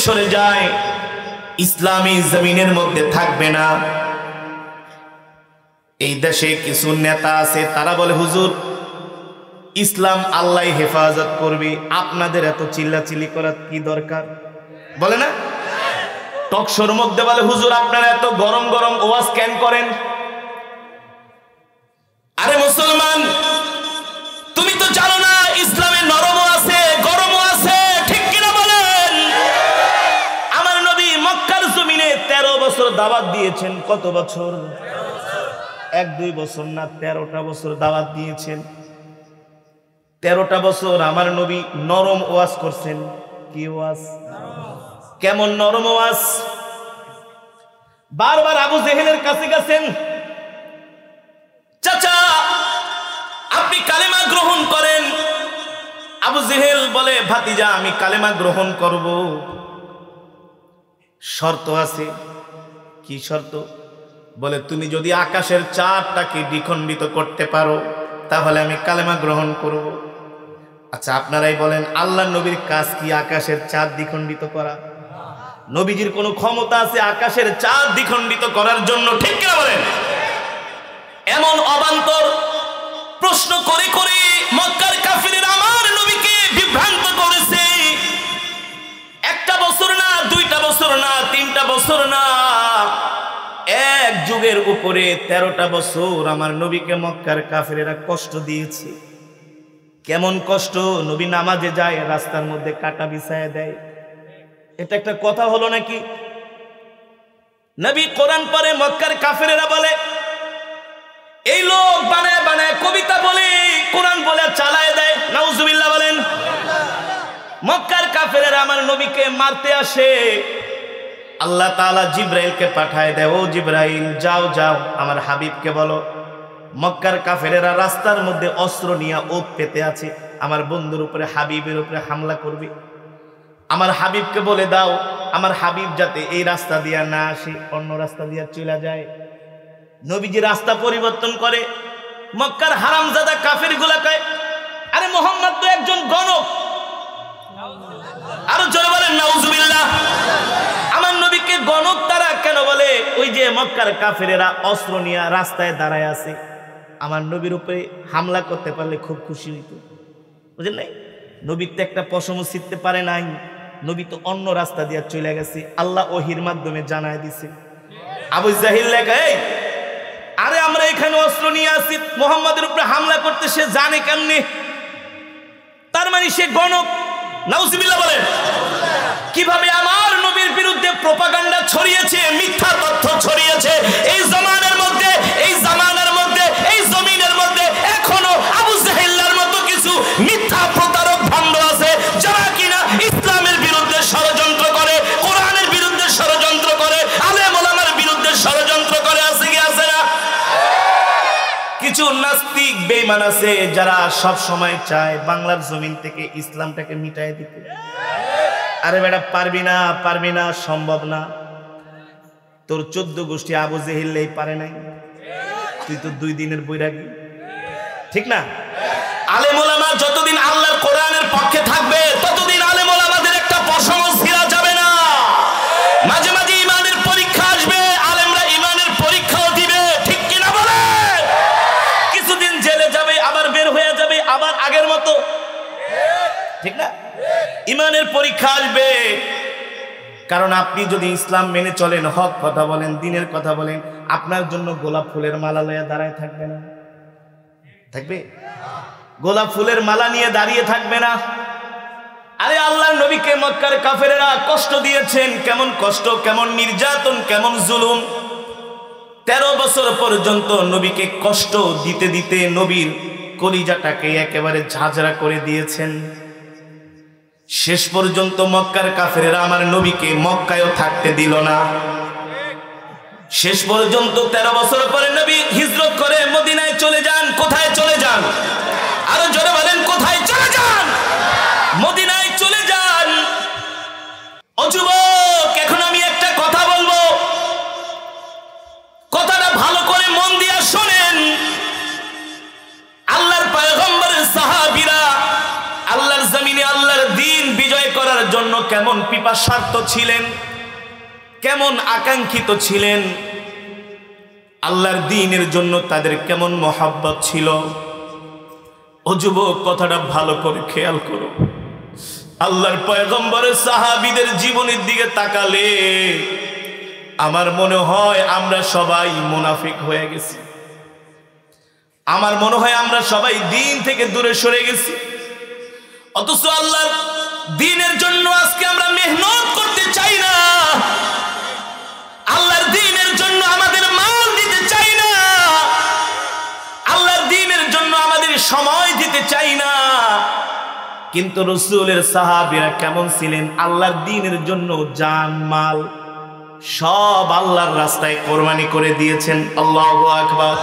সরে যায়, ইসলামী জমিনের মধ্যে থাকবে না। এই দেশে কিছু নেতা আছে, তারা বলে হুজুর ইসলাম আল্লাহ হেফাজত করবে, আপনাদের এত চিল্লাচিল্লি করার কি দরকার, বলে না? টকশোর মধ্যে বলে হুজুর আপনারা এত গরম গরম ওয়াজ কেন করেন? আরে মুসলমান, তুমি তো জানো না ইসলামে নরমও আছে গরমও আছে, ঠিক কিনা বলেন? আমার নবী মক্কার জমিনে 13 বছর দাওয়াত দিয়েছেন। কত বছর? 1-2 বছর না, 13টা বছর দাওয়াত দিয়েছেন। 13টা বছর আমার নবী নরম ওয়াজ করছেন। কি ওয়াজ? কেমন নরম ওয়াজ? বারবার আবু জেহেলের কাছে গেছেন, চাচা আপনি কালেমা গ্রহণ করেন। আবু জেহেল বলে ভাতিজা আমি কালেমা গ্রহণ করব, শর্ত আছে। কি শর্ত? বলে তুমি যদি আকাশের চাঁদটাকে দ্বিখণ্ডিত করতে পারো তাহলে আমি কালেমা গ্রহণ করব। আচ্ছা আপনারাই বলেন, আল্লাহ নবীর কাজ কি আকাশের চাঁদ দ্বিখণ্ডিত করা? নবীজির কোনো ক্ষমতা আছে আকাশের চাঁদ দ্বিখণ্ডিত করার জন্য, ঠিক কিনা বলেন? এমন অবান্তর প্রশ্ন করে করে মক্কার কাফিররা আমার নবীকে বিভ্রান্ত করেছে। 1টা বছর না, 2টা বছর না, 3টা বছর না, এক যুগের উপরে 13টা বছর আমার নবীকে মক্কার কাফিরেরা কষ্ট দিয়েছে। কেমন কষ্ট? নবী নামাজে যায়, রাস্তার মধ্যে কাটা বিছায় দেয়। এটা একটা কথা হলো নাকি? নবী কোরআন পড়ে, মক্কার কাফিরেরা বলে এই লোক বানায় বানায় কবিতা বলে কোরআন বলে চালায় দেয়। নাউজুবিল্লাহ বলেন। মক্কার কাফেরেরা আমার নবীকে মারতে আসে, আল্লাহ তাআলা জিব্রাইলকে পাঠায় দেয়, ও জিব্রাইল যাও যাও আমার হাবিবকে বলো মক্কার কাফেরেরা রাস্তার মধ্যে অস্ত্র নিয়ে ওত পেতে আছে, আমার বন্ধুর উপরে হাবিবের উপরে হামলা করবে। আমার হাবিবকে বলে দাও আমার হাবিব যাতে এই রাস্তা দিয়ে না আসে, অন্য রাস্তা দিয়ে চলে যায়। নবীজি রাস্তা পরিবর্তন করে। মক্কার হারামজাদা কাফিরগুলা কয় আরে মুহাম্মদ তো একজন গণক। আরো জোরে বলেন নাউজুবিল্লাহ। আমার নবীকে গণক তারা কেন বলে? ওই যে মক্কার কাফিরেরা অস্ত্র নিয়ে রাস্তায় দাঁড়ায় আছে, আমার নবীর উপরে হামলা করতে পারলে খুব খুশি হইত। বুঝলেন নাই? নবীর তো একটা পশমও ছিঁড়তে পারে নাই, নবী তো অন্য রাস্তা দিয়ে চলে গেছে, আল্লাহ ওহির মাধ্যমে জানায় দিছে। আবু জাহিল লেখা এই আরে আমরা এখানে অস্ত্র নিয়ে আসি, মুহাম্মাদের উপরে হামলা করতে সে জানে কেমনে? তার মানে সে গণক। নাউজুবিল্লাহ বলেন। কিভাবে আমার নবীর বিরুদ্ধে প্রপাগান্ডা ছড়িয়েছে, মিথ্যা তথ্য ছড়িয়েছে এই জামানার মধ্যে, এই জামানার মধ্যে, এই জমিনের মধ্যে এখনো আবু জাহিলের মতো কিছু মিথ্যা প্রতারক ভণ্ড আছে যারা কিনা ইসলামের বিরুদ্ধে ষড়যন্ত্র করে, কোরআনের বিরুদ্ধে ষড়যন্ত্র করে, আলেম ওলামার বিরুদ্ধে ষড়যন্ত্র করে। আছে কি আছে না? কিছু নাস্তিক বেঈমান আছে যারা সব সময় চায় বাংলার জমিন থেকে ইসলামটাকে মিটায় দিতে। আরে বেটা পারবি না, পারবি না, সম্ভব না। তোর 14 গোষ্ঠী আবু জেহেলই পারে নাই, তুই তো 2 দিনের বৈরাগী, ঠিক না? আলেম ওলামা যতদিন আল্লাহর কোরআনের পক্ষে থাকবে ততদিন আলেম ওলামাদের একটা পশম ছিঁড়া যাবে না। মাঝে মাঝে ইমানের পরীক্ষা আসবে, আলেমরা ইমানের পরীক্ষাও দিবে, ঠিক কিনা বলে? কিছুদিন জেলে যাবে, আবার বের হয়ে যাবে, আবার আগের মতো, ঠিক না? ইমানের পরীক্ষা আসবে। কারণ আপনি যদি ইসলাম মেনে চলেন, হক কথা বলেন, দ্বীনের কথা বলেন, আপনার জন্য গোলাপ ফুলের মালা লয়ে দাঁড়ায় থাকবে না? থাকবে? গোলাপ ফুলের মালা নিয়ে দাঁড়িয়ে থাকবে না। আরে আল্লাহর নবীকে মক্কার কাফেরেরা কষ্ট দিয়েছেন, কেমন কষ্ট, কেমন নির্যাতন, কেমন জুলুম। 13 বছর পর্যন্ত নবীকে কষ্ট দিতে দিতে নবীর কলিজাটাকে একেবারে ঝাঁঝরা করে দিয়েছেন। শেষ পর্যন্ত মক্কার কাফেরেরা আমার নবীকে মক্কায়ও থাকতে দিল না। শেষ পর্যন্ত 13 বছর পরে নবী হিজরত করে মদিনায় চলে যান। কোথায় চলে যান? আরো জোরে বলেন, কোথায় চলে যান? মদিনায় চলে যান। ও যুবক, এখন আমি একটা কথা বলবো, কথাটা ভালো করে মন দিয়া শোনেন। আল্লাহর পয়গম্বরের সাহাবীরা আল্লাহর জমিনে আল্লাহর দ্বীন বিজয় করার জন্য কেমন পিপাসার্ত ছিলেন, কেমন আকাঙ্ক্ষিত ছিলেন, আল্লাহর দ্বীনের জন্য তাদের কেমন মহব্বত ছিল। ও যুবক, কথাটা ভালো করে খেয়াল করো। আল্লাহর পয়গম্বরের সাহাবীদের জীবনের দিকে তাকালে আমার মনে হয় আমরা সবাই মুনাফিক হয়ে গেছি। আমার মনে হয় আমরা সবাই দ্বীন থেকে দূরে সরে গেছি। অথচ আল্লাহর দ্বীনের জন্য আজকে আমরা মেহনত করতে চাই না, আল্লাহর দ্বীনের জন্য আমাদের মাল দিতে চাই না, আল্লাহর দ্বীনের জন্য আমাদের সময় দিতে চাই না। কিন্তু রাসূলের সাহাবীরা কেমন ছিলেন? আল্লাহর দ্বীনের জন্য জান মাল সব আল্লাহর রাস্তায় কোরবানি করে দিয়েছেন। আল্লাহু আকবার।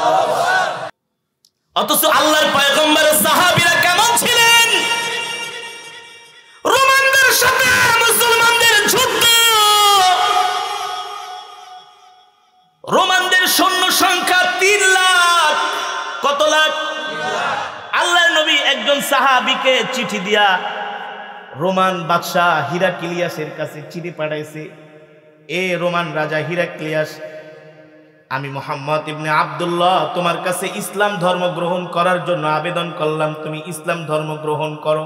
অথচ আল্লাহর পয়গম্বরের সাহাবীরা কেমন ছিলেন? রোমানদের সাথে মুসলমানদের যুদ্ধ, রোমানদের সৈন্য সংখ্যা 3 লাখ। কত লাখ? আল্লাহর নবী একজন সাহাবীকে চিঠি দিয়া রোমান বাদশাহ হিরাক্লিয়াসের কাছে চিঠি পাঠাইছে। এ রোমান রাজা হিরাক্লিয়াস, আমি মুহাম্মদ ইবনে আব্দুল্লাহ তোমার কাছে ইসলাম ধর্ম গ্রহণ করার জন্য আবেদন করলাম। তুমি ইসলাম ধর্ম গ্রহণ করো,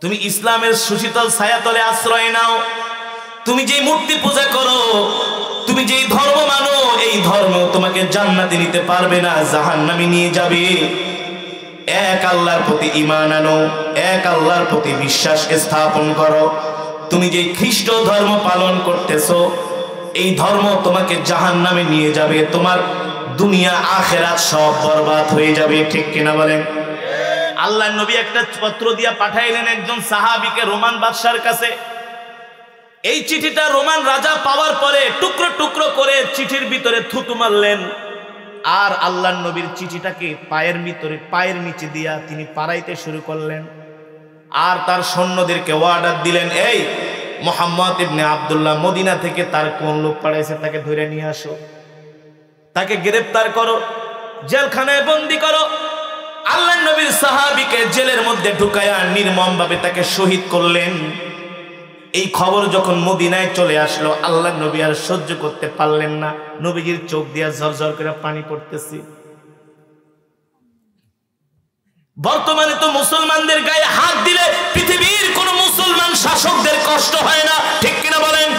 তুমি ইসলামের সুশীতল ছায়াতলে আশ্রয় নাও। তুমি যেই মূর্তি পূজা করো, তুমি যেই ধর্ম মানো, এই ধর্ম তোমাকে জান্নাতে নিতে পারবে না, জাহান্নামে নিয়ে যাবে। এক আল্লাহর প্রতি ঈমান আনো, এক আল্লাহর প্রতি বিশ্বাস স্থাপন করো। তুমি যে খ্রিস্ট ধর্ম পালন করতেছো, এই ধর্ম তোমাকে জাহান্নামে নিয়ে যাবে, তোমার দুনিয়া আখিরাত সব বরবাদ হয়ে যাবে। ঠিক কিনা বলেন? আল্লাহর নবী একটা পত্র দিয়া পাঠাইলেন একজন সাহাবীকে রোমান বাদশার কাছে। এই চিঠিটা রোমান রাজা পাওয়ার পরে টুকরো টুকরো করে চিঠির ভিতরে থুতু মারলেন, আর আল্লাহর নবীর চিঠিটাকে পায়ের নিচে দিয়া তিনি পাড়াইতে শুরু করলেন। আর তার সৈন্যদেরকে অর্ডার দিলেন, এই মুহাম্মদ ইবনে আব্দুল্লাহ মদিনা থেকে তার কোন লোক পাঠাইছে তাকে ধরে নিয়ে আসো, তাকে গ্রেফতার করো, জেলখানায় বন্দী করো। আল্লাহর নবীর সাহাবীকে জেলের মধ্যে ঢুকায়া নির্মমভাবে তাকে শহীদ করলেন। এই খবর যখন মদিনায় চলে আসলো, আল্লাহর নবী আর সহ্য করতে পারলেন না, নবীজির চোখ দিয়া ঝরঝর করে পানি পড়তেছে। বর্তমানে তো মুসলমানদের গায়ে হাত দিলে পৃথিবীর কোন মুসলমান শাসকদের কষ্ট হয় না। ঠিক কিনা বলেন?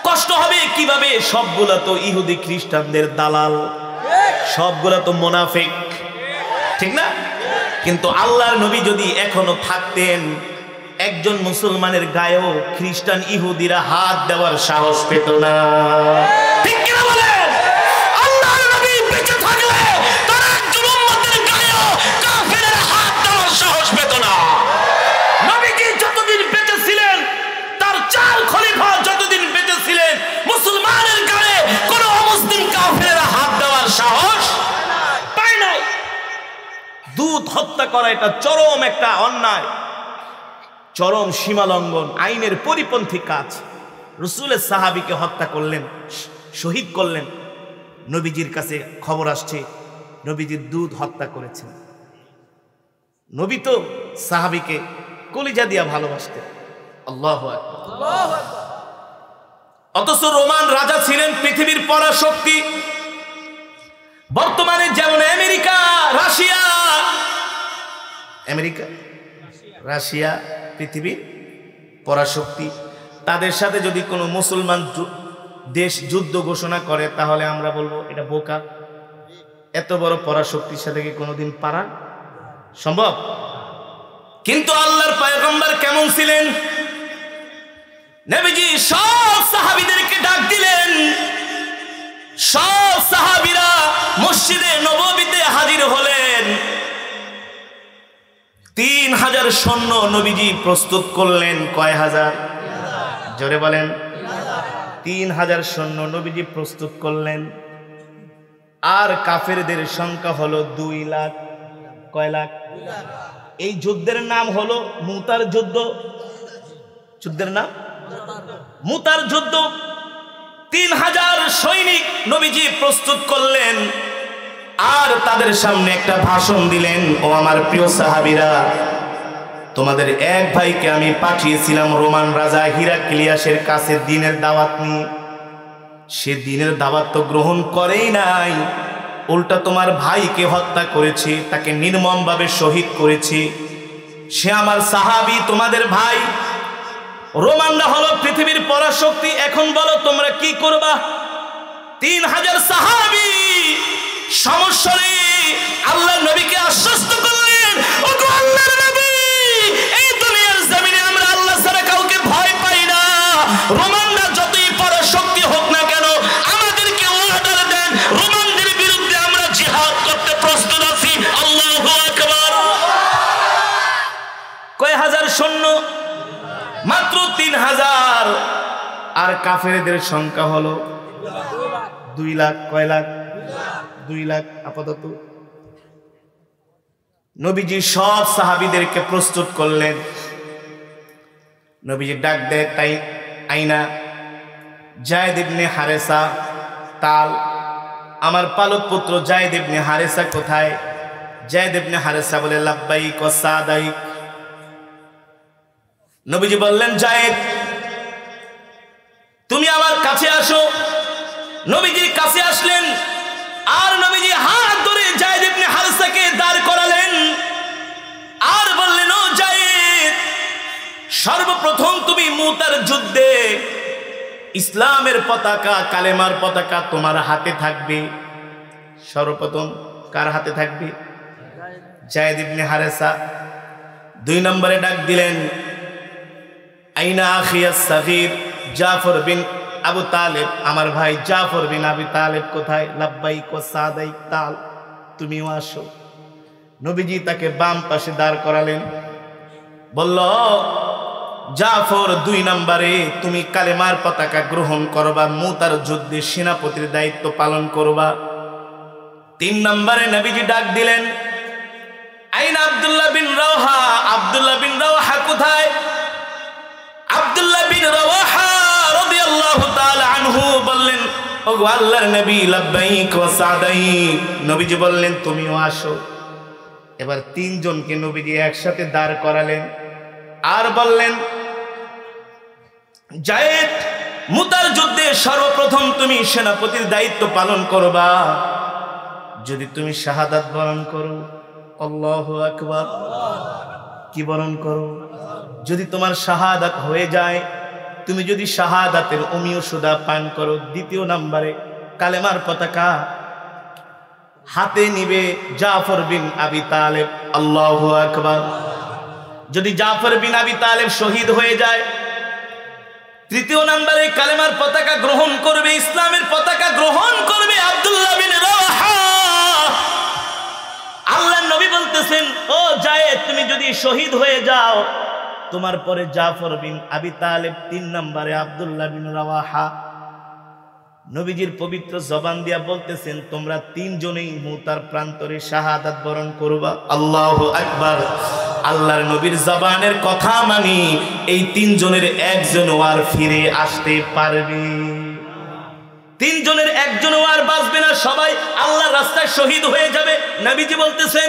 কষ্ট হবে কিভাবে? সবগুলা তো ইহুদি খ্রিস্টানদের দালাল, সবগুলা তো মুনাফিক, ঠিক না? কিন্তু আল্লাহর নবী যদি এখনো থাকতেন, একজন মুসলমানের গায়েও খ্রিস্টান ইহুদিরা হাত দেওয়ার সাহস পেত না। ঠিক কিনা বলেন? আল্লাহর নবী বেঁচে থাকলে তার একজন উম্মতের গায়েও কাফেরের হাত দেওয়ার সাহস পেত না। নবীজি যতদিন বেঁচে ছিলেন, তার 4 খলিফা যতদিন বেঁচে ছিলেন, মুসলমানের গায়ে কোনো অমুসলিম কাফেরের হাত দেওয়ার সাহস পায় নাই। দুধ হত্যা করা এটা চরম একটা অন্যায়, চরম সীমালঙ্ঘন, আইনের পরিপন্থী কাজ। রাসূলের সাহাবীকে হত্যা করলেন, শহীদ করলেন। নবীজির কাছে খবর আসছে নবীজির দুধ হত্যা করেছেন। নবী তো সাহাবীকে কলিজা দিয়া ভালোবাসতেন। আল্লাহু আকবার, আল্লাহু আকবার। অথচ রোমান রাজা ছিলেন পৃথিবীর পরাশক্তি। বর্তমানে যেমন রাশিয়া পৃথিবীর পরাশক্তি, তাদের সাথে যদি কোনো মুসলমান দেশ যুদ্ধ ঘোষণা করে তাহলে আমরা বলবো এটা বোকা। এত বড় পরাশক্তির সাথে কি কোনোদিন পারা সম্ভব? কিন্তু আল্লাহর পয়গম্বর কেমন ছিলেন? নবীজি সব সাহাবীদেরকে ডাক দিলেন, সব সাহাবীরা মসজিদে নববীতে হাজির হলেন। 3000 সৈন্য নবীজি প্রস্তুত করলেন। কয় হাজার? জোরে বলেন। 3000 সৈন্য নবীজি প্রস্তুত করলেন। আর কাফেরদের সংখ্যা হলো 2 লাখ। কয় লাখ? এই যুদ্ধের নাম হলো মুতার যুদ্ধ। যুদ্ধের নাম মুতার যুদ্ধ। 3000 সৈনিক নবীজি প্রস্তুত করলেন, আর তাদের সামনে একটা ভাষণ দিলেন। ও আমার প্রিয় সাহাবীরা, তোমাদের এক ভাইকে আমি পাঠিয়েছিলাম রোমান রাজা হিরাক্লিয়াসের কাছে দ্বীনের দাওয়াত নিয়ে। সে দ্বীনের দাওয়াত তো গ্রহণ করেই নাই, উল্টা তোমার ভাইকে হত্যা করেছে, তাকে নির্মমভাবে শহীদ করেছে। সে আমার সাহাবী, তোমাদের ভাই। রোমানরা হলো পৃথিবীর পরাশক্তি। এখন বলো তোমরা কি করবা? 3000 সাহাবী সমস্যা নেই, আল্লাহর নবীকে আশ্বস্ত করলেন, ওগো আল্লাহর নবী, এই দুনিয়ার জমিনে আমরা আল্লাহ ছাড়া কাউকে ভয় পাই না। রোমানরা যতই পরাশক্তি হোক না কেন, আমাদেরকে অর্ডার দেন, রোমানদের বিরুদ্ধে আমরা জিহাদ করতে প্রস্তুত আছি। আল্লাহু আকবার। কয় হাজার সৈন্য? মাত্র 3000। আর কাফেরদের সংখ্যা হলো 2 লাখ। কয় লাখ? 2 লাখ আপাতত। নবীজি সব সাহাবীদেরকে প্রস্তুত করলেন। নবীজি ডাক দেয় তাই আইনা, যায়েদ ইবনে হারেসা, তাল, আমার পালক পুত্র যায়েদ ইবনে হারেসা কোথায়? যায়েদ ইবনে হারেসা বলে লাব্বাইক ওয়া সাদাইক। নবীজি বললেন, যায়েদ তুমি আমার কাছে আসো। নবীজির কাছে আসলেন, আর নবীজি হাত ধরে যায়েদ ইবনে হারেসাকে দাঁড় করালেন, আর বললেন, ও যায়েদ, সর্বপ্রথম তুমি মুতার যুদ্ধে ইসলামের পতাকা, কালেমার পতাকা তোমার হাতে থাকবে। সর্বপ্রথম কার হাতে থাকবে? যায়েদ ইবনে হারেসা। 2 নম্বরে ডাক দিলেন, আইনা আখিয়াস সাগীর জাফর বিন আবু তালেব, আমার ভাই জাফর বিন আবি তালেব কোথায়? লাব্বাইক ওয়া সাদাইক, তাল তুমিও আসো। নবীজি তাকে বাম পাশে দাঁড় করালেন, বলল, জাফর 2 নম্বরে তুমি কালেমার পতাকা গ্রহণ করবা, মুতার যুদ্ধে সেনাপতির দায়িত্ব পালন করবা। 3 নম্বরে নবীজি ডাক দিলেন, আইনা আব্দুল্লাহ বিন রাওহা, আব্দুল্লাহ বিন রাওহা কোথায়? আব্দুল্লাহ বিন রাওহা রাদিয়াল্লাহু তাআলা আনহু বললেন, ওগো আল্লাহর নবী, লাব্বাইক ওয়া সাদাইক। নবীজি বললেন, তুমিও আসো। এবার 3 জনকে নবীজি একসাথে দাঁড় করালেন, আর বললেন, যায়েদ, মুতার যুদ্ধে সর্বপ্রথম তুমি সেনাপতির দায়িত্ব পালন করবা। যদি তুমি শাহাদাত বরণ করো, আল্লাহু আকবার, কি বরণ করো? যদি তোমার শাহাদাত হয়ে যায়, তুমি যদি শাহাদাতের অমীয় সুদা পান করো, 2 নম্বরে কালেমার পতাকা হাতে নিবে জাফর বিন আবি তালেব। আল্লাহু আকবার। যদি জাফর বিন আবি তালেব শহীদ হয়ে যায়, 3 নম্বরে কালেমার পতাকা গ্রহণ করবে, ইসলামের পতাকা গ্রহণ করবে আব্দুল্লাহ বিন রাওহা। আল্লাহর নবী বলতেছেন, ও যায়েদ, তুমি যদি শহীদ হয়ে যাও, তোমার পরে জাফর বিন আবি তালেব, 3 নম্বরে আব্দুল্লাহ বিন রাওহা। নবীজির পবিত্র জবান দিয়া বলতেছেন, তোমরা 3 জনেই মুতার প্রান্তরে শাহাদাত বরণ করবা। আল্লাহু আকবার। আল্লাহর নবীর জবানের কথা মানি, এই 3 জনের একজনও আর ফিরে আসতে পারবে। 3 জনের একজনও আর বাঁচবে না, সবাই আল্লাহর রাস্তায় শহীদ হয়ে যাবে। নবীজি বলতেছেন,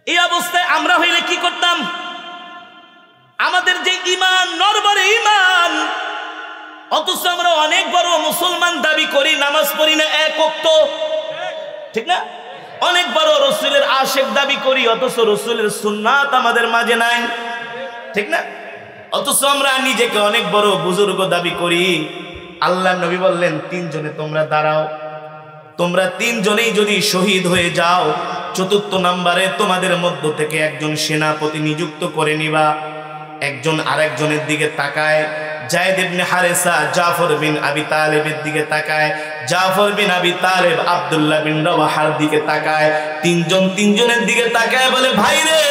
এই অবস্থায় আমরা হইলে কি করতাম? আমাদের যে ঈমান, নরবরে ঈমান, অথচ আমরা অনেক বড় মুসলমান দাবি করি, নামাজ পড়ি না 1 ওয়াক্ত, ঠিক না? অনেক বড় রাসূলের আশিক দাবি করি, অথচ রাসূলের সুন্নাত আমাদের মাঝে নাই, ঠিক না? অথচ আমরা নিজেকে অনেক বড় বুজুর্গ দাবি করি। আল্লাহর নবী বললেন, 3 জনে তোমরা দাঁড়াও। তোমরা 3 জনেই যদি শহীদ হয়ে যাও, 4 নম্বরে তোমাদের মধ্য থেকে একজন সেনাপতি নিযুক্ত করে নিবা। একজন আরেকজনের দিকে তাকায়, যায়েদ ইবনে হারেসা জাফর বিন আবি তালেবের দিকে তাকায়, জাফর বিন আবি তালেব আব্দুল্লাহ বিন রাওহার দিকে তাকায়। 3 জন 3 জনের দিকে তাকায়, বলে, ভাই রে,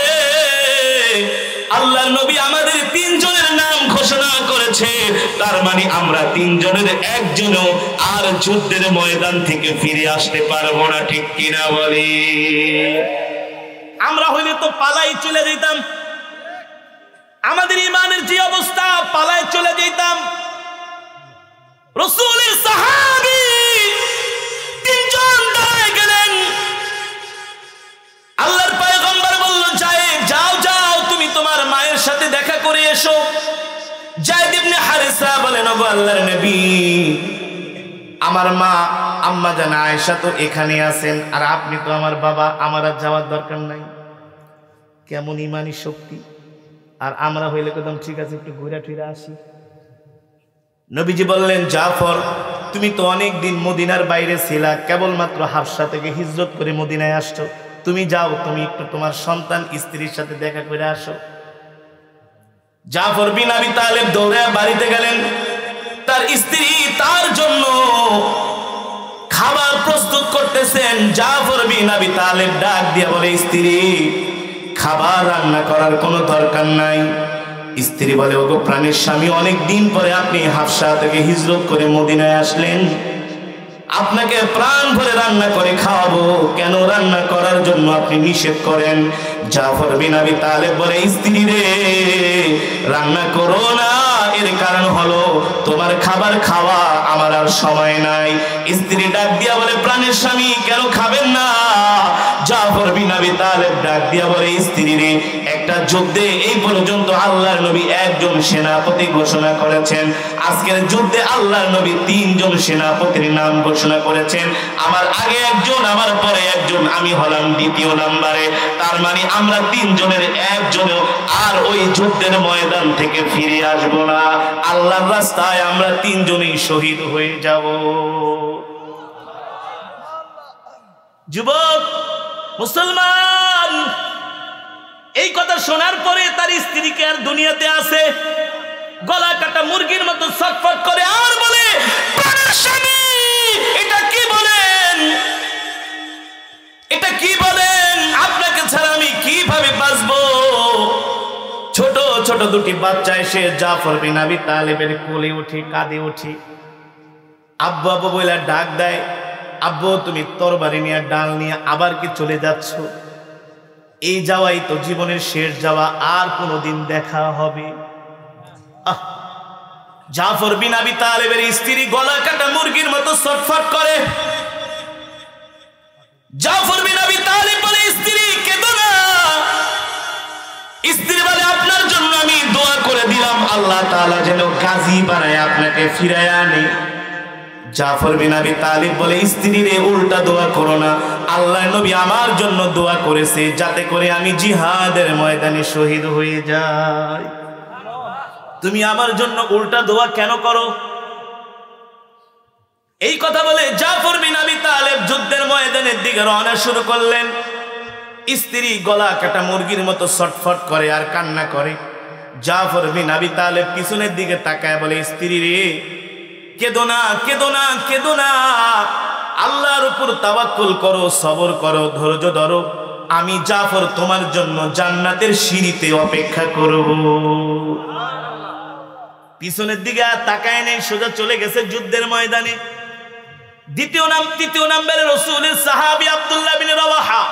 আল্লাহর নবী আমাদের 3 জনের নাম ঘোষণা করেছে, তার মানে আমরা 3 জনের একজনও আর যুদ্ধের ময়দান থেকে ফিরে আসতে পারবো না, ঠিক কিনা বলি? আমরা হইলে তো পালাই চলে যেতাম। আমাদের ইমানের যে অবস্থা, পালায় চলে যেতাম। রাসূলের সাহাবী 3 জন দাঁড়ায় গেলেন। আল্লাহর পয়গম্বর বলল, যাও যাও ওগো আল্লাহর নবী, আমার মা আম্মা জান আয়েশা তো এখানে আছেন, আর আপনি তো আমার বাবা, আমার আর যাওয়ার দরকার নাই। কেমন ইমানি শক্তি! আর আমরা হইলে কদম ঠিক আছে, একটু ঘুরে ফিরে আসি। নবীজি বললেন, জাফর তুমি তো অনেক দিন মদিনার বাইরে ছিলা, কেবলমাত্র হাফসা থেকে হিজরত করে মদিনায় আসছো, তুমি যাও, তুমি একটু তোমার সন্তান স্ত্রীর সাথে দেখা করে আসো। জাফর বিন আবি তালেব দৌড়ে বাড়িতে গেলেন। তার স্ত্রী তার জন্য খাবার প্রস্তুত করতেছেন। জাফর বিন আবি তালেব ডাক দিয়ে বলে, স্ত্রী খাবার রান্না করার কোনো দরকার নাই। স্ত্রী বলে, ওগো প্রাণের স্বামী, অনেক দিন পরে আপনি হাফসা থেকে হিজরত করে মদিনায় আসলেন, আপনাকে প্রাণ ভরে রান্না করে খাওয়াবো, কেন রান্না করার জন্য আপনি নিষেধ করেন? জাফর বিন আবি তালেব বলে, স্ত্রী রে, রান্না করো না, এর কারণ হলো তোমার খাবার খাওয়া আমার আর সময় নাই। স্ত্রী ডাক দিয়া বলে, প্রাণের স্বামী কেন খাবেন না? জাফর বিন আবি তালেব ডাক দিয়া বলে, স্ত্রী রে, একটা যুদ্ধে এই পর্যন্ত আল্লাহর নবী একজন সেনাপতি ঘোষণা করেছেন, আজকের যুদ্ধে আল্লাহর নবী 3 জন সেনাপতির নাম ঘোষণা করেছেন, আমার আগে একজন, আমার পরে একজন, আমি হলাম দ্বিতীয় নম্বরে। তার মানে আমরা 3 জনের একজনও আর ওই যুদ্ধের ময়দান থেকে ফিরে আসব না, আল্লাহর রাস্তায় আমরা 3 জনই শহীদ হয়ে যাব। যুবক মুসলমান, এই কথা শোনার পরে তার স্ত্রীকে আর দুনিয়াতে আছে, গলা কাটা মুরগির মতো ছটফট করে আর বলে, প্রাণের স্বামী এটা কি বলেন, এটা কি বলেন? আপনাকে ছাড়া আমি কিভাবে বাঁচবো? ছোট ছোট 2টি বাচ্চা এসে জাফর বিন আবি তালেবের কোলে উঠে কাঁদে উঠে আব্বু আব্বু বলে ডাক দেয়। আব্বু তুমি তরবারি নিয়ে ডাল নিয়ে আবার কি চলে যাচ্ছ? এই যাওয়াই তো জীবনের শেষ যাওয়া, আর কোনোদিন দেখা হবে? জাফর বিন আবি তালেবের স্ত্রী গলা কাটা মুরগির মতো ছটফট করে। জাফর বিন আবি তালেব বলে, স্ত্রী কেঁদো না। স্ত্রী বলে, আপনার জন্য আমি দোয়া করে দিলাম, আল্লাহ তাআলা যেন গাজী বানায় আপনাকে ফিরায় আনে। জাফর বিন আবি তালেব বলে, স্ত্রী রে, উল্টা দোয়া করো না, আল্লাহর নবী আমার জন্য দোয়া করেছে যাতে করে আমি জিহাদের ময়দানে শহীদ হয়ে যাই, তুমি আমার জন্য উল্টা দোয়া কেন করো? এই কথা বলে জাফর বিন আবি তালেব যুদ্ধের ময়দানের দিকে রওনা শুরু করলেন। স্ত্রী গলা কাটা মুরগির মতো ছটফট করে আর কান্না করে। জাফর বিন আবি তালেব পিছনের দিকে তাকায় বলে, স্ত্রী রে, কেঁদো না, কেঁদো না, কেঁদো না, আল্লাহর উপর তাওয়াক্কুল করো, সবর করো, ধৈর্য ধরো, আমি জাফর তোমার জন্য জান্নাতের সিঁড়িতে অপেক্ষা করব। পিছনের দিকে আর তাকায় নেই, সোজা চলে গেছে যুদ্ধের ময়দানে। তৃতীয় নম্বরে রাসূলের সাহাবী আব্দুল্লাহ বিন রাওয়াহা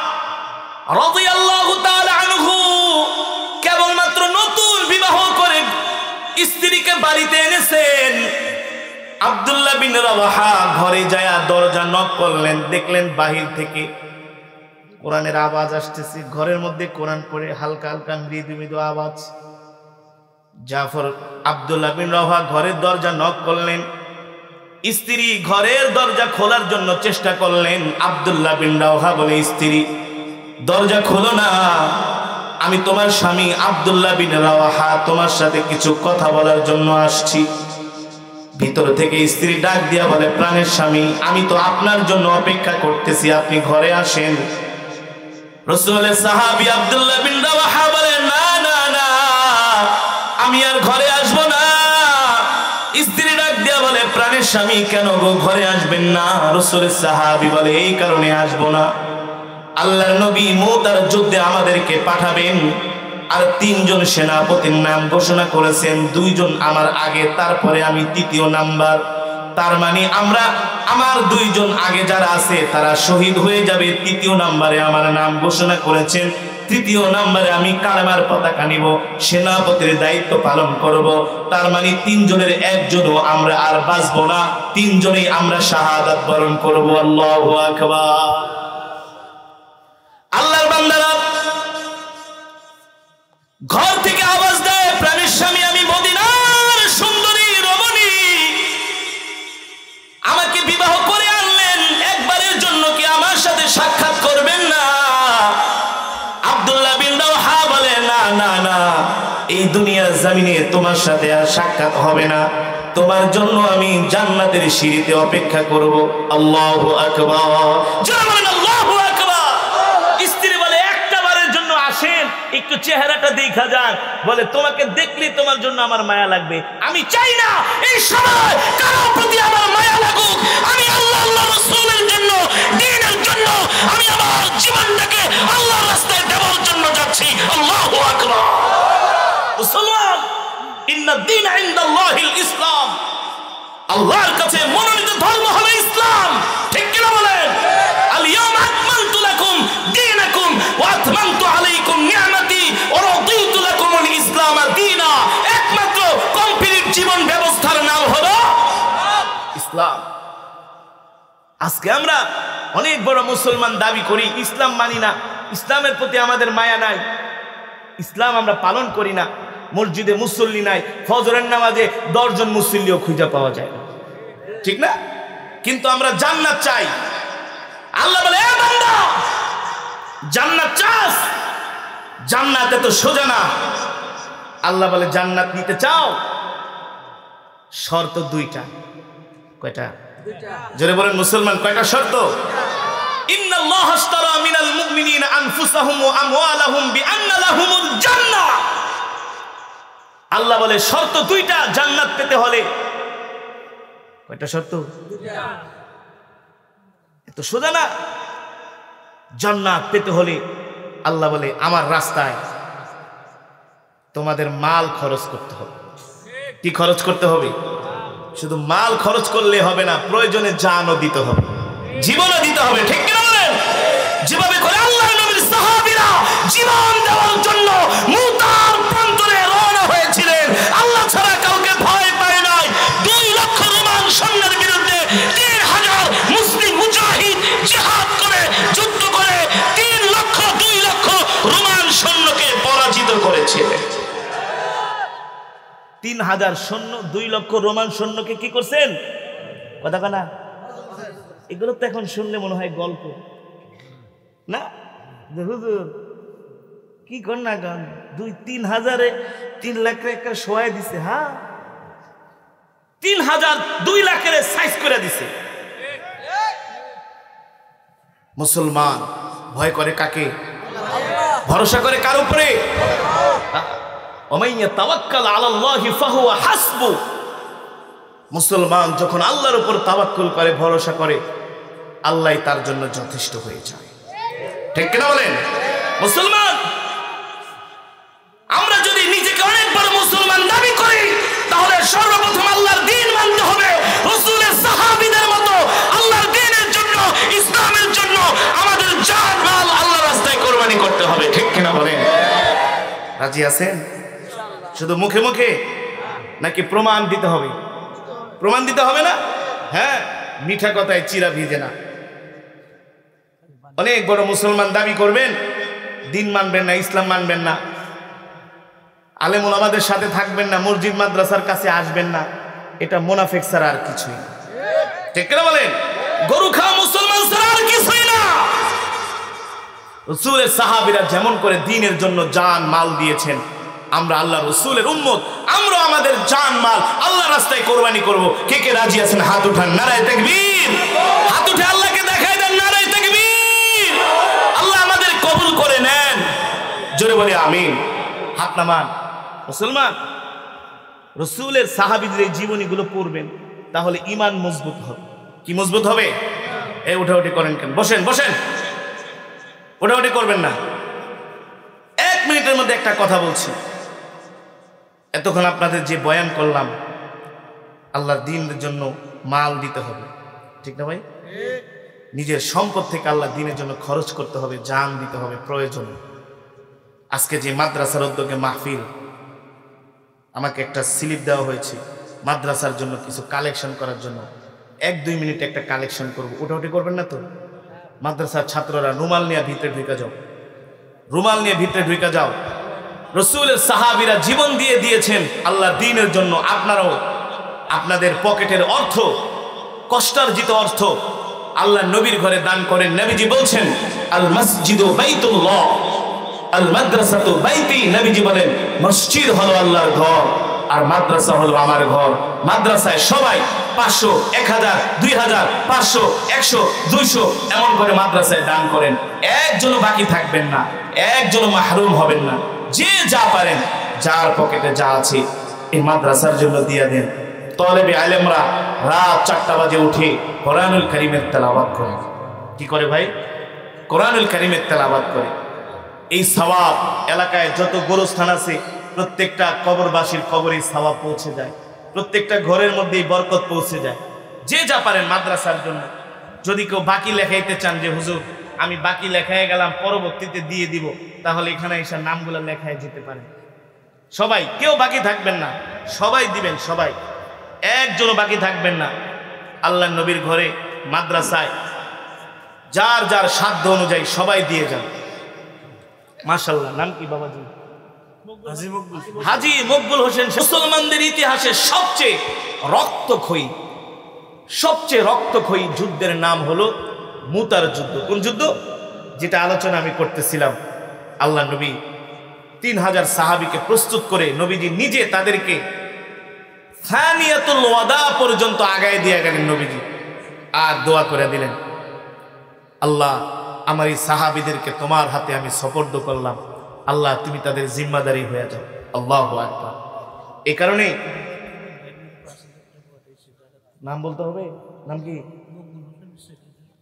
রাদিয়াল্লাহু তাআলা আনহু কেবলমাত্র নতুন বিবাহ করে স্ত্রীকে বাড়িতে এনেছেন। আব্দুল্লাহ বিন রাওয়াহা ঘরে যায় দরজা নক করলেন, দেখলেন বাহির থেকে কোরআনের আওয়াজ আসতেছে, ঘরের মধ্যে কোরআন পড়ে হালকা হালকা মৃদু মৃদু আওয়াজ। জাফর আব্দুল্লাহ বিন রাওয়াহা ঘরের দরজা নক করলেন, স্ত্রী ঘরের দরজা খোলার জন্য চেষ্টা করলেন। আব্দুল্লাহ বিন রাওয়াহা বলে, স্ত্রী দরজা খোলো না, আমি তোমার স্বামী আব্দুল্লাহ বিন রাওয়াহা, তোমার সাথে কিছু কথা বলার জন্য আসছি। ভিতর থেকে স্ত্রী ডাক দিয়া বলে, প্রাণের স্বামী, আমি তো আপনার জন্য অপেক্ষা করতেছি, আপনি ঘরে আসেন। রাসূলের সাহাবী আব্দুল্লাহ বিন রাওয়াহা বলে, না না না, আমি আর ঘরে আসবো না। স্ত্রী ডাক দিয়া বলে, প্রাণের স্বামী কেন গো ঘরে আসবেন না? রাসূলের সাহাবী বলে, এই কারণে আসবো না, আল্লাহর নবী মুতার যুদ্ধে আমাদেরকে পাঠাবেন, আর 3 জন সেনাপতির নাম ঘোষণা করেছেন, 2 জন আমার আগে, তারপরে আমি 3য় নাম্বার। তার মানে আমার 2 জন আগে যারা আছে তারা শহীদ হয়ে যাবে। 3য় নাম্বারে আমার নাম ঘোষণা করেছেন, 3য় নাম্বারে আমি কালেমার পতাকা নিব, সেনাপতির দায়িত্ব পালন করব। তার মানে 3 জনের একজনও আমরা আর বাঁচবো না, 3 জনেই আমরা শাহাদাত বরণ করব। আল্লাহু আকবার। আল্লাহর বান্দারা ঘর থেকে আওয়াজ দেয়, প্রাণের স্বামী, আমি মদিনার সুন্দরী রমণী এই দুনিয়ার জমিনে তোমার সাথে আর সাক্ষাৎ হবে না, তোমার জন্য আমি জান্নাতের সিঁড়িতে অপেক্ষা করব। আল্লাহু আকবার, জোরে বলেন আল্লাহু আকবার। স্ত্রী বলে একটা বারের জন্য আসেন, একটু চেহারাটা দেখা যান। বলে তোমাকে দেখলে তোমার জন্য আমার মায়া লাগবে। আমি চাই না এই সময় কারো প্রতি আমার মায়া লাগুক। আমি আল্লাহ রাসূলের জন্য, দ্বীনের জন্য আমি আমার জীবনটাকে আল্লাহর রাস্তায় দেওয়ার জন্য যাচ্ছি। আল্লাহু আকবার। মুসলমান, ইন্না দ্বীনা ইনদাল্লাহিল ইসলাম, আল্লাহর কাছে মনোনীত ধর্ম হলো ইসলাম। ঠিক কি না বলেন? আল ইয়াউমা আকমালতু লাকুম দীনাকুম ওয়া আতমামতু আলাইকুম নি'মাতি ওয়া রাদিতু লাকুমুল ইসলাম দীনা। একমাত্র কমপ্লিট জীবন ব্যবস্থার নাম হলো ইসলাম। আজকে আমরা অনেক বড় মুসলমান দাবি করি, ইসলাম মানি না, ইসলামের প্রতি আমাদের মায়া নাই, ইসলাম আমরা পালন করি না। মসজিদে মুসল্লি নাই, ফজরের নামাজে 10 জন মুসল্লিও খুঁজে পাওয়া যায় না, ঠিক না? কিন্তু আমরা জান্নাত চাই। আল্লাহ বলে, এ বান্দা, জান্নাত চাস? জান্নাত এত সোজা না। আল্লাহ বলে, জান্নাত নিতে চাও? শর্ত 2টা। কয়টা? জোরে বলেন মুসলমান, কয়টা শর্ত? ইন্নাল্লাহা আশতারা মিনাল মুমিনিনা আনফুসাহুম ওয়া আমওয়ালাহুম বিআন্না লাহুমুল জান্নাহ। আল্লাহ বলে শর্ত 2টা জান্নাত পেতে হলে। কয়টা শর্ত? 2টা। এত সোজা না। জান্নাত পেতে হলে আল্লাহ বলে আমার রাস্তায় তোমাদের মাল খরচ করতে হবে। কি খরচ করতে হবে? শুধু মাল খরচ করলে হবে না, প্রয়োজনে জানও দিতে হবে, জীবনও দিতে হবে। ঠিক কি না বলেন? যেভাবে করে আল্লাহর নবীর সাহাবীরা জীবন দেওয়ার জন্য মুতার প্রান্তরে রওনা হয়েছিলেন, আল্লাহ ছাড়া কাউকে ভয় পায় নাই। 2 লক্ষ রোমান সৈন্যের বিরুদ্ধে 3000 মুসলিম মুজাহিদ জিহাদ করে, যুদ্ধ করে 2 লক্ষ রোমান সৈন্যকে পরাজিত করেছিলেন। 3000 সৈন্য, 2 লক্ষ রোমান সৈন্যকে কি করছেন? কথা কানা, এগুলো তো এখন শুনলে মনে হয় গল্প না। হুজুর কি কর না গান, 2-3 হাজারে 3 লাখ একটা শোয়া দিছে। হ্যাঁ, 3000 2 লাখের সাইজ করে দিছে। মুসলমান ভয় করে কাকে? ভরসা করে কার উপরে? ওমাইয়া তাওয়াক্কাল আলাল্লাহি ফাহুয়া হাসবু। মুসলমান যখন আল্লাহর উপর তাওয়াক্কুল করে, ভরসা করে, আল্লাহই তার জন্য যথেষ্ট হয়ে যায়। ঠিক কিনা বলেন মুসলমান? আমরা যদি নিজেকে অনেক বড় মুসলমান দাবি করি, তাহলে সর্বপ্রথম আল্লাহর দ্বীন মানতে হবে। রাসূলের সাহাবীদের মতো আল্লাহর দ্বীনের জন্য, ইসলামের জন্য আমাদের জান মাল আল্লাহর রাস্তায় কোরবানি করতে হবে। ঠিক কিনা বলেন? রাজি আছেন? শুধু মুখে মুখে নাকি প্রমাণ দিতে হবে? প্রমাণ দিতে হবে না? হ্যাঁ, মিঠা কথায় চিরা ভিজে না। অনেক বড় মুসলমান দাবি করবেন, দিন মানবেন না, ইসলাম মানবেন না, আলেম ওলামাদের সাথে থাকবেন না, মসজিদ মাদ্রাসার কাছে আসবেন না, এটা মুনাফিক ছাড়া আর কিছুই না। ঠিক না বলেন? গরু খাওয়া মুসলমান ছাড়া আর কিছুই না। রাসূলের সাহাবীরা যেমন করে দ্বীনের জন্য জান মাল দিয়েছেন, আমরা আল্লাহ রাসূলের উম্মত, আমরা আমাদের জান মাল আল্লাহর রাস্তায় কোরবানি করব। কে কে রাজি আছেন? হাত উঠান। নারায়ে তাকবীর। হাত উঠে আল্লাহকে দেখাই দেন, নারায়ে তাকবীর। আল্লাহ আমাদের কবুল করে নেন। জোরে বলি আমিন। হাত নামান। মুসলমান, রাসূলের সাহাবীদের এই জীবনীগুলো পড়বেন, তাহলে ঈমান মজবুত হবে। কি মজবুত হবে? এই উঠাউঠি করেন কেন? বসেন বসেন, উঠাউঠি করবেন না। 1 মিনিটের মধ্যে একটা কথা বলছি। এতক্ষণ আপনাদের যে বয়ান করলাম, আল্লাহর দ্বীনের জন্য মাল দিতে হবে, ঠিক না ভাই? নিজের সম্পদ থেকে আল্লাহর দ্বীনের জন্য খরচ করতে হবে, জান দিতে হবে প্রয়োজন। আজকে যে মাদ্রাসার উদ্যোগে মাহফিল, আমাকে একটা স্লিপ দেওয়া হয়েছে মাদ্রাসার জন্য কিছু কালেকশন করার জন্য। 1-2 মিনিট একটা কালেকশন করবো। উঠাউঠি করবেন না তো? মাদ্রাসার ছাত্ররা রুমাল নিয়ে ভিতরে ঢুকে যাও, রুমাল নিয়ে ভিতরে ঢুকে যাও। রাসূলের সাহাবীরা জীবন দিয়ে দিয়েছেন আল্লাহর দ্বীনের জন্য। আপনারাও আপনাদের পকেটের অর্থ, কষ্টার্জিত অর্থ আল্লাহর নবীর ঘরে দান করেন। নবীজি বলছেন, আল মসজিদু বাইতুল্লাহ, আল মাদ্রাসাতু বাইতি, নবীজি বলেন মসজিদ হলো আল্লাহর ঘর আর মাদ্রাসা হলো আমার ঘর। মাদ্রাসায় সবাই 500, 1000, 2000, 500, 100, 200 এমন করে মাদ্রাসায় দান করেন। একজনও বাকি থাকবেন না, একজনও মাহরুম হবেন না। যে যা পারেন, যার পকেটে যা আছে এই মাদ্রাসার জন্য দিয়ে দেন। তলেবে আলেমরা রাত 4টা বাজে উঠে কোরআনুল কারীমের তেলাওয়াত করে। কি করে ভাই? কোরআনুল কারীমের তেলাওয়াত করে। এই সওয়াব এলাকায় যত গোরস্থান আছে প্রত্যেকটা কবরবাসীর কবরে সওয়াব পৌঁছে যায়, প্রত্যেকটা ঘরের মধ্যেই বরকত পৌঁছে যায়। যে যা পারেন মাদ্রাসার জন্য। যদি কেউ বাকি লেখাইতে চান যে হুজুর আমি বাকি লেখায় গেলাম পরবর্তীতে দিয়ে দিব, তাহলে এখানে এসে নামগুলো লেখায় যেতে পারেন। সবাই, কেউ বাকি থাকবেন না, সবাই দিবেন, সবাই, একজনও বাকি থাকবেন না। আল্লাহর নবীর ঘরে মাদ্রাসায় যার যার সাধ্য অনুযায়ী সবাই দিয়ে যান। মাশাআল্লাহ। নাম কি বাবাজি? হাজী মকবুল হোসেন। মুসলমানদের ইতিহাসে সবচেয়ে রক্তক্ষয়ী যুদ্ধের নাম হলো মুতার যুদ্ধ। কোন যুদ্ধ? যেটা আলোচনা আমি করতেছিলাম। আল্লাহ নবী 3000 সাহাবীকে প্রস্তুত করে নবীজি নিজে তাদেরকে সানিয়াতুল ওয়াদা পর্যন্ত আগায় দিয়ে গেলেন নবীজি, আর দোয়া করে দিলেন, আল্লাহ আমার এই সাহাবীদেরকে তোমার হাতে আমি সুপর্দ করলাম, আল্লাহ তুমি তাদের জিম্মাদারি হয়ে যাও। আল্লাহু আকবার। এই কারণে নাম বলতে হবে। নাম কি?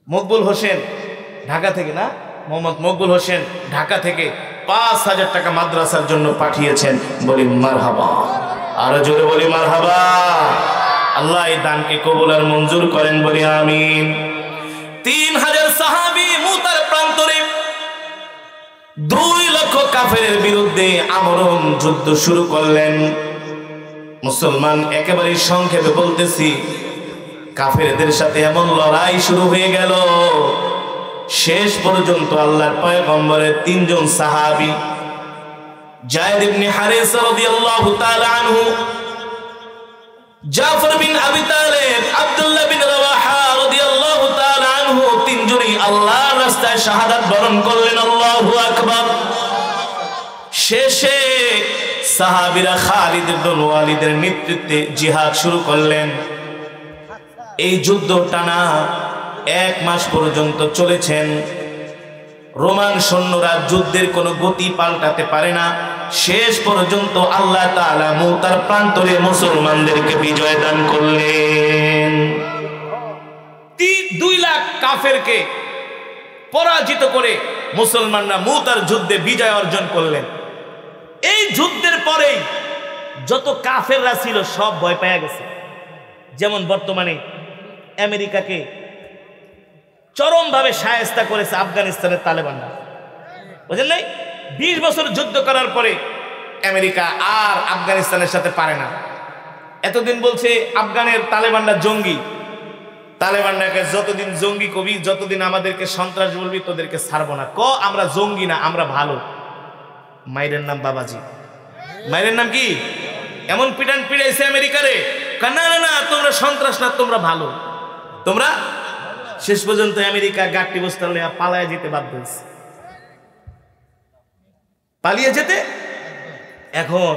মকবুল হোসেন, ঢাকা থেকে না? মোহাম্মদ মকবুল হোসেন ঢাকা থেকে 5000 টাকা মাদ্রাসার জন্য পাঠিয়েছেন। বলি মারহাবা, আরো জোরে বলি মারহাবা। আল্লাহ এই দানকে কবুল আর মঞ্জুর করেন, বলি আমিন। 3000 সাহাবী মুতার প্রান্তরে 2 লক্ষ কাফেরের বিরুদ্ধে আমরণ যুদ্ধ শুরু করলেন। মুসলমান একেবারে সংক্ষেপে বলতেছি, কাফেরদের সাথে এমন লড়াই শুরু হয়ে গেল, শেষ পর্যন্ত আল্লাহর পয়গম্বরের 3 জন সাহাবী, যায়েদ ইবনে হারিসা রাদিয়াল্লাহু তাআলা আনহু, জাফর বিন আবি তালেব, আব্দুল্লাহ বিন রাওয়াহা রাদিয়াল্লাহু তাআলা আনহু, 3 জনই আল্লাহর রাস্তায় শাহাদাত বরণ করলেন। আল্লাহু আকবার। শেষে সাহাবীরা খালিদ ইবনে ওয়ালিদের নেতৃত্বে জিহাদ শুরু করলেন। এই যুদ্ধ টানা 1 মাস পর্যন্ত চলেছেন। রোমান সৈন্যরা যুদ্ধের কোনো গতি পাল্টাতে পারে না। শেষ পর্যন্ত আল্লাহ তাআলা মুতার প্রান্তরে মুসলমানদেরকে বিজয় দান করলেন। 2 লাখ কাফেরকে পরাজিত করে মুসলমানরা মুতার যুদ্ধে বিজয় অর্জন করলেন। এই যুদ্ধের পরেই যত কাফেররা ছিল সব ভয় পেয়ে গেছে। যেমন বর্তমানে আমেরিকাকে চরমভাবে শায়েস্তা করেছে আফগানিস্তানের তালেবানরা, বুঝেন নাই? 20 বছর যুদ্ধ করার পরে আমেরিকা আর আফগানিস্তানের সাথে পারে না। এতদিন বলছে আফগানের তালেবানরা জঙ্গি, তালেবানরাকে যতদিন জঙ্গি কবি, যতদিন আমাদেরকে সন্ত্রাস বলবি তোদেরকে ছাড়বো না। আমরা জঙ্গি না, আমরা ভালো। মায়ের নাম বাবাজি। মায়ের নাম কি? এমন পিটান পিটাইছে আমেরিকারে, না না না তোমরা সন্ত্রাস না, তোমরা ভালো, তোমরা। শেষ পর্যন্ত আমেরিকা গাট্টি বস্তা লইয়া পালায় যেতে বাধ্য হয়েছে, পালিয়ে যেতে। এখন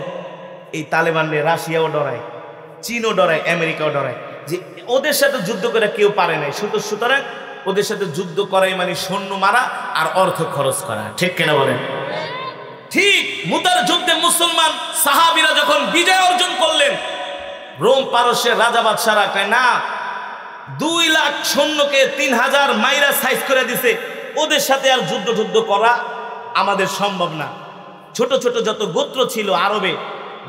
এই তালেবানরে রাশিয়াও ডরায়, চীনও ডরায়, আমেরিকাও ডরায় যে ওদের সাথে যুদ্ধ করে কেউ পারে নাই, সুতরাং ওদের সাথে যুদ্ধ করাই মানে সৈন্য মারা আর অর্থ খরচ করা। ঠিক কেনা বলেন? ঠিক। মুতার যুদ্ধে মুসলমান সাহাবীরা যখন বিজয় অর্জন করলেন, রোম পারস্যের রাজা বাদশারা কয় না, 2 লাখ সৈন্যকে 3000 মাইরা সাইজ করে দিছে, ওদের সাথে আর যুদ্ধ করা আমাদের সম্ভব না। ছোট ছোট যত গোত্র ছিল আরবে,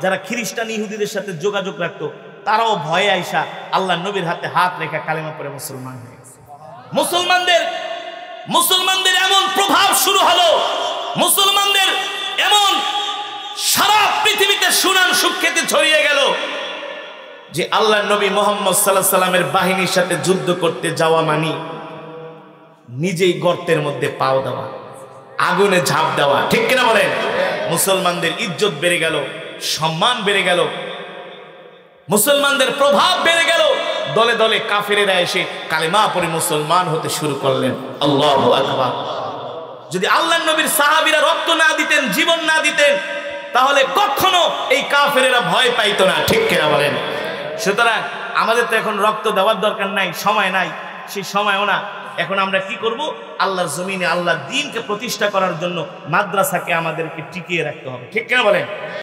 যারা খ্রিস্টান ইহুদিদের সাথে যোগাযোগ রাখতো, তারাও ভয়ে আইসা আল্লাহ নবীর হাতে হাত রেখে কালেমা পড়ে মুসলমান হয়ে গেছে। মুসলমানদের এমন প্রভাব শুরু হলো, মুসলমানদের এমন সারা পৃথিবীতে সুনাম সুখ্যাতি ছড়িয়ে গেল যে আল্লাহ নবী মুহাম্মদ সাল্লাল্লাহু আলাইহি সাল্লামের বাহিনীর সাথে যুদ্ধ করতে যাওয়া মানে নিজেই গর্তের মধ্যে পাও দেওয়া, আগুনে ঝাঁপ দেওয়া। ঠিক কিনা বলেন? মুসলমানদের ইজ্জত বেড়ে গেল, সম্মান বেড়ে গেল, মুসলমানদের প্রভাব বেড়ে গেল। দলে দলে কাফেরেরা এসে কালেমা পড়ে মুসলমান হতে শুরু করলেন। আল্লাহু আকবার। যদি আল্লাহর নবীর সাহাবীরা রক্ত না দিতেন, জীবন না দিতেন, তাহলে কখনো এই কাফেরেরা ভয় পাইতো না। ঠিক কিনা বলেন? সুতরাং আমাদের তো এখন রক্ত দেওয়ার দরকার নাই, সময় নাই, সেই সময়ও না। এখন আমরা কি করব? আল্লাহর জমিনে আল্লাহর দ্বীনকে প্রতিষ্ঠা করার জন্য মাদ্রাসাকে আমাদেরকে টিকিয়ে রাখতে হবে। ঠিক কিনা বলেন?